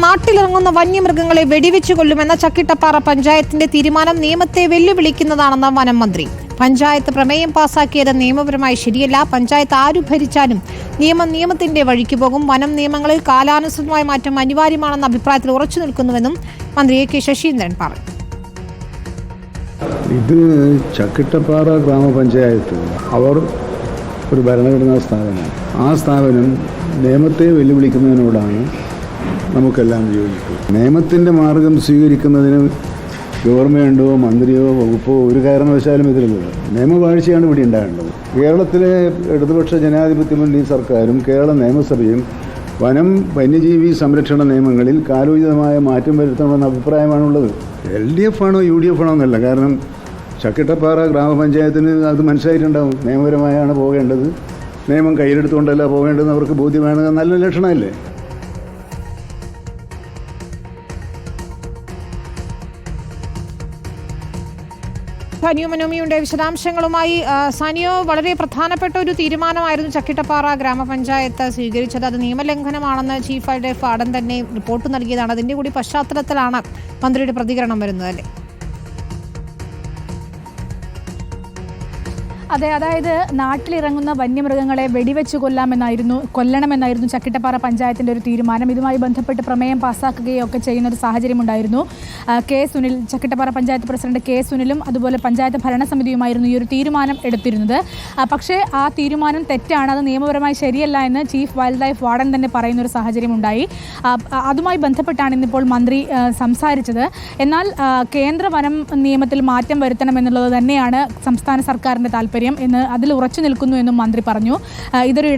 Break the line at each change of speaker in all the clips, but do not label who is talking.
നാട്ടിലിറങ്ങുന്ന വന്യമൃഗങ്ങളെ വെടിവെച്ചു കൊല്ലുമെന്ന ചക്കിട്ടപ്പാറ പഞ്ചായത്തിന്റെ തീരുമാനം നിയമത്തെ വെല്ലുവിളിക്കുന്നതാണെന്ന് വനം മന്ത്രി. പഞ്ചായത്ത് പ്രമേയം പാസാക്കിയത് നിയമപരമായി ശരിയല്ല. പഞ്ചായത്ത് ആരു ഭരിച്ചാലും നിയമത്തിന്റെ വഴിക്ക് പോകും. വനം നിയമങ്ങളിൽ കാലാനുസൃതമായ മാറ്റം അനിവാര്യമാണെന്ന അഭിപ്രായത്തിൽ ഉറച്ചു നിൽക്കുന്നുവെന്നും മന്ത്രി A.K. ശശീന്ദ്രൻ പറഞ്ഞു.
ഇത് ചക്കിട്ടപ്പാറ ഗ്രാമപഞ്ചായത്ത് അവർ ഒരു ഭരണഘടനാ സ്ഥാപനമാണ്. ആ സ്ഥാപനം നിയമത്തെ വെല്ലുവിളിക്കുന്നതിനോടാണ് നമുക്കെല്ലാം യോജിക്കും. നിയമത്തിൻ്റെ മാർഗം സ്വീകരിക്കുന്നതിന് ഗവൺമെൻറ്റോ മന്ത്രിയോ വകുപ്പോ ഒരു കാരണവശാലും ഇതിലുള്ളത് നിയമവാഴ്ചയാണ് ഇവിടെ ഉണ്ടാകേണ്ടത്. കേരളത്തിലെ ഇടതുപക്ഷ ജനാധിപത്യ മുന്നണി സർക്കാരും കേരള നിയമസഭയും വന്യജീവി സംരക്ഷണ നിയമങ്ങളിൽ കാലോചിതമായ മാറ്റം വരുത്തണമെന്ന അഭിപ്രായമാണുള്ളത്. LDF ആണോ UDF ആണോ എന്നല്ല. കാരണം ചക്കിട്ടപ്പാറ ഗ്രാമപഞ്ചായത്തിന് അത് മനസ്സിലായിട്ടുണ്ടാവും. നിയമപരമായാണ് പോകേണ്ടത്, നിയമം കയ്യിലെടുത്തുകൊണ്ടല്ല പോകേണ്ടതെന്ന് അവർക്ക് ബോധ്യമാണ്. നല്ല ലക്ഷണമല്ലേ?
സാനിയോ മനോമിയുടെ വിശദാംശങ്ങളുമായി. സാനിയോ, വളരെ പ്രധാനപ്പെട്ട ഒരു തീരുമാനമായിരുന്നു ചക്കിട്ടപ്പാറ ഗ്രാമപഞ്ചായത്ത് സ്വീകരിച്ചത്. അത് നിയമലംഘനമാണെന്ന് ചീഫ് വൈൽഡ് ലൈഫ് വാർഡൻ തന്നെ റിപ്പോർട്ട് നൽകിയതാണ്. അതിൻ്റെ കൂടി പശ്ചാത്തലത്തിലാണ് മന്ത്രിയുടെ പ്രതികരണം വരുന്നത്, അല്ലേ?
അതെ, അതായത് നാട്ടിലിറങ്ങുന്ന വന്യമൃഗങ്ങളെ വെടിവെച്ച് കൊല്ലണമെന്നായിരുന്നു ചക്കിട്ടപ്പാറ പഞ്ചായത്തിൻ്റെ ഒരു തീരുമാനം. ഇതുമായി ബന്ധപ്പെട്ട് പ്രമേയം പാസ്സാക്കുകയൊക്കെ ചെയ്യുന്ന ഒരു സാഹചര്യമുണ്ടായിരുന്നു. സുനിൽ, ചക്കിട്ടപ്പാറ പഞ്ചായത്ത് പ്രസിഡന്റ് സുനിലും അതുപോലെ പഞ്ചായത്ത് ഭരണസമിതിയുമായിരുന്നു ഈ ഒരു തീരുമാനം എടുത്തിരുന്നത്. പക്ഷേ ആ തീരുമാനം തെറ്റാണ്, അത് നിയമപരമായി ശരിയല്ല എന്ന് ചീഫ് വൈൽഡ് ലൈഫ് വാർഡൻ തന്നെ പറയുന്ന ഒരു സാഹചര്യമുണ്ടായി. അതുമായി ബന്ധപ്പെട്ടാണ് ഇന്നിപ്പോൾ മന്ത്രി സംസാരിച്ചത്. എന്നാൽ കേന്ദ്ര വനം നിയമത്തിൽ മാറ്റം വരുത്തണമെന്നുള്ളത് തന്നെയാണ് സംസ്ഥാന സർക്കാരിൻ്റെ താല്പര്യം എന്ന് അതിൽ ഉറച്ചു നിൽക്കുന്നു എന്നും മന്ത്രി പറഞ്ഞു. ഇതൊരു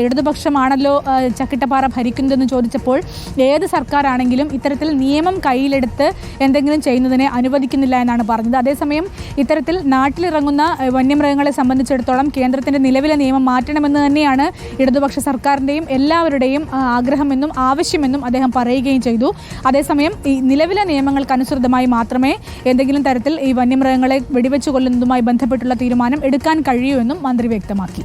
ഇടതുപക്ഷമാണല്ലോ ചക്കിട്ടപ്പാറ ഭരിക്കുന്നതെന്ന് ചോദിച്ചപ്പോൾ ഏത് സർക്കാരാണെങ്കിലും ഇത്തരത്തിൽ നിയമം കയ്യിലെടുത്ത് എന്തെങ്കിലും ചെയ്യുന്നതിനെ അനുവദിക്കുന്നില്ല എന്നാണ് പറഞ്ഞത്. അതേസമയം ഇത്തരത്തിൽ നാട്ടിലിറങ്ങുന്ന വന്യമൃഗങ്ങളെ സംബന്ധിച്ചിടത്തോളം കേന്ദ്രത്തിൻ്റെ നിലവിലെ നിയമം മാറ്റണമെന്ന് തന്നെയാണ് ഇടതുപക്ഷ സർക്കാരിൻ്റെയും എല്ലാവരുടെയും ആഗ്രഹമെന്നും ആവശ്യമെന്നും അദ്ദേഹം പറയുകയും ചെയ്തു. അതേസമയം ഈ നിലവിലെ നിയമങ്ങൾക്കനുസൃതമായി മാത്രമേ എന്തെങ്കിലും തരത്തിൽ ഈ വന്യമൃഗങ്ങളെ വെടിവെച്ചു കൊല്ലുന്നതുമായി ബന്ധപ്പെട്ടുള്ള തീരുമാനം എടുക്കാൻ കഴിയൂ എന്നും മന്ത്രി വ്യക്തമാക്കി.